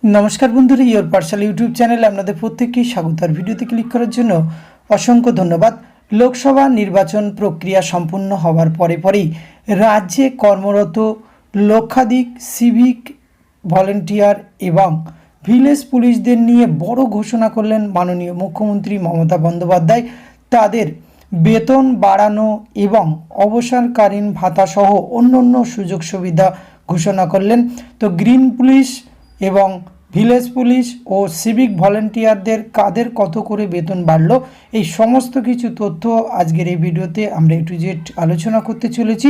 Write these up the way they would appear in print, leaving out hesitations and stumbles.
নমস্কার বন্ধুরা, your পার্সাল YouTube চ্যানেলে আপনাদের প্রত্যেককেই স্বাগত। আর ভিডিওতে ক্লিক করার জন্য অসংখ্য ধন্যবাদ। লোকসভা নির্বাচন প্রক্রিয়া সম্পূর্ণ হওয়ার পরেই রাজ্যে কর্মরত লক্ষাধিক সিভিক ভলেন্টিয়ার এবং ভিলেজ পুলিশদের নিয়ে বড় ঘোষণা করলেন মাননীয় মুখ্যমন্ত্রী মমতা বন্দ্যোপাধ্যায়। তাদের বেতন বাড়ানো এবং অবসরকালীন ভাতাসহ অন্য সুযোগ সুবিধা ঘোষণা করলেন। তো গ্রিন পুলিশ এবং ভিলেজ পুলিশ ও সিভিক ভলেন্টিয়ারদের কাদের কত করে বেতন বাড়লো, এই সমস্ত কিছু তথ্য আজকের এই ভিডিওতে আমরা A to Z আলোচনা করতে চলেছি।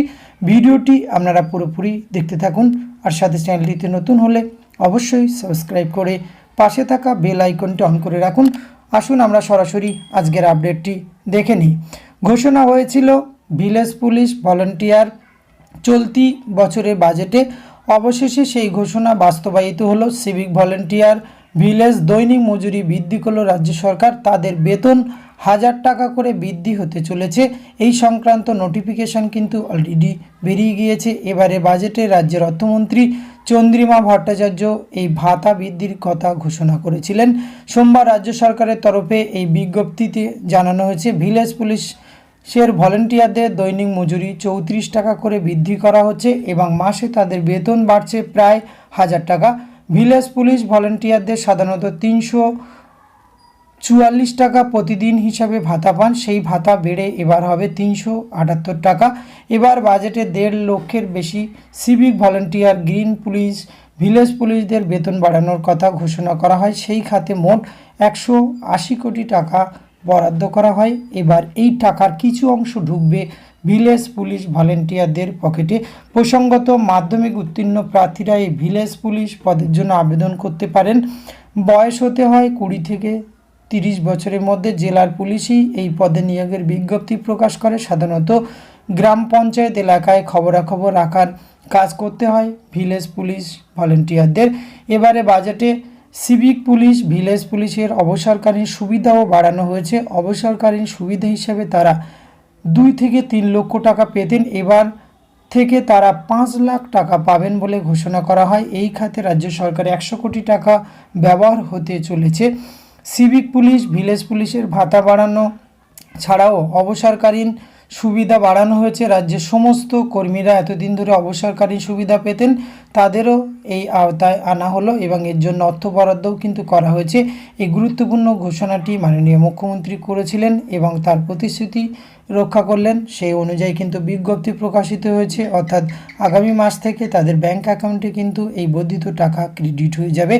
ভিডিওটি আপনারা পুরোপুরি দেখতে থাকুন, আর সাথে চ্যানেলটিতে নতুন হলে অবশ্যই সাবস্ক্রাইব করে পাশে থাকা বেল আইকনটি অন করে রাখুন। আসুন আমরা সরাসরি আজকের আপডেটটি দেখে নিই। ঘোষণা হয়েছিল ভিলেজ পুলিশ ভলেন্টিয়ার চলতি বছরের বাজেটে, অবশেষে সেই ঘোষণা বাস্তবায়িত হলো। সিভিক ভলেন্টিয়ার ভিলেজ দৈনিক মজুরি বৃদ্ধি করল রাজ্য সরকার। তাদের বেতন 1000 টাকা করে বৃদ্ধি হতে চলেছে। এই সংক্রান্ত নোটিফিকেশন কিন্তু অলরেডি বেরিয়ে গিয়েছে। এবারে বাজেটে রাজ্যের অর্থমন্ত্রী চন্দ্রিমা ভট্টাচার্য এই ভাতা বৃদ্ধির কথা ঘোষণা করেছিলেন। সোমবার রাজ্য সরকারের তরফে এই বিজ্ঞপ্তিতে জানানো হয়েছে, ভিলেজ পুলিশের ভলেন্টিয়ারদের দৈনিক মজুরি 34 টাকা করে বৃদ্ধি করা হচ্ছে এবং মাসে তাদের বেতন বাড়ছে প্রায় 1000 টাকা। ভিলেজ পুলিশ ভলেন্টিয়ারদের সাধারণত 344 টাকা প্রতিদিন হিসাবে ভাতা পান, সেই ভাতা বেড়ে এবার হবে 378 টাকা। এবার বাজেটে 1.5 লক্ষের বেশি civic volunteer, green police, village পুলিশদের বেতন বাড়ানোর কথা ঘোষণা করা হয়। সেই খাতে মোট 180 কোটি টাকা বরাদ্দ করা হয়। এবার এই টাকার কিছু অংশ ঢুকবে ভিলেজ পুলিশ ভলেন্টিয়ারদের পকেটে। প্রসঙ্গত, মাধ্যমিক উত্তীর্ণ প্রার্থীরা এই ভিলেজ পুলিশ পদের জন্য আবেদন করতে পারেন। বয়স হতে হয় 20 থেকে 30 বছরের মধ্যে। জেলার পুলিশই এই পদে নিয়োগের বিজ্ঞপ্তি প্রকাশ করে। সাধারণত গ্রাম পঞ্চায়েত এলাকায় খবরাখবর রাখার কাজ করতে হয় ভিলেজ পুলিশ ভলেন্টিয়ারদের। এবারে বাজেটে সিভিক পুলিশ, ভিলেজ পুলিশের অবসরকালীন সুবিধাও বাড়ানো হয়েছে। অবসরকালীন সুবিধা হিসাবে তারা 2 থেকে 3 লক্ষ টাকা পেতেন, এবার থেকে তারা 5 লাখ টাকা পাবেন বলে ঘোষণা করা হয়। এই খাতে রাজ্য সরকার 100 কোটি টাকা ব্যবহার হতে চলেছে। সিভিক পুলিশ, ভিলেজ পুলিশের ভাতা বাড়ানো ছাড়াও অবসরকালীন সুবিধা বাড়ানো হয়েছে। রাজ্যের সমস্ত কর্মীরা এতদিন ধরে অবসরকালীন সুবিধা পেতেন, তাদেরও এই আওতায় আনা হলো এবং এর জন্য অর্থ বরাদ্দও কিন্তু করা হয়েছে। এই গুরুত্বপূর্ণ ঘোষণাটি মাননীয় মুখ্যমন্ত্রী করেছিলেন এবং তার প্রতিশ্রুতি রক্ষা করলেন। সেই অনুযায়ী কিন্তু বিজ্ঞপ্তি প্রকাশিত হয়েছে, অর্থাৎ আগামী মাস থেকে তাদের ব্যাংক অ্যাকাউন্টে কিন্তু এই বর্ধিত টাকা ক্রেডিট হয়ে যাবে।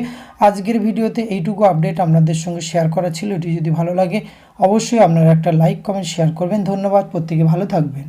আজকের ভিডিওতে এইটুকু আপডেট আপনাদের সঙ্গে শেয়ার করা ছিল। এটি যদি ভালো লাগে অবশ্যই আপনারা একটা লাইক, কমেন্ট, শেয়ার করবেন। ধন্যবাদ, প্রত্যেকে ভালো থাকবেন।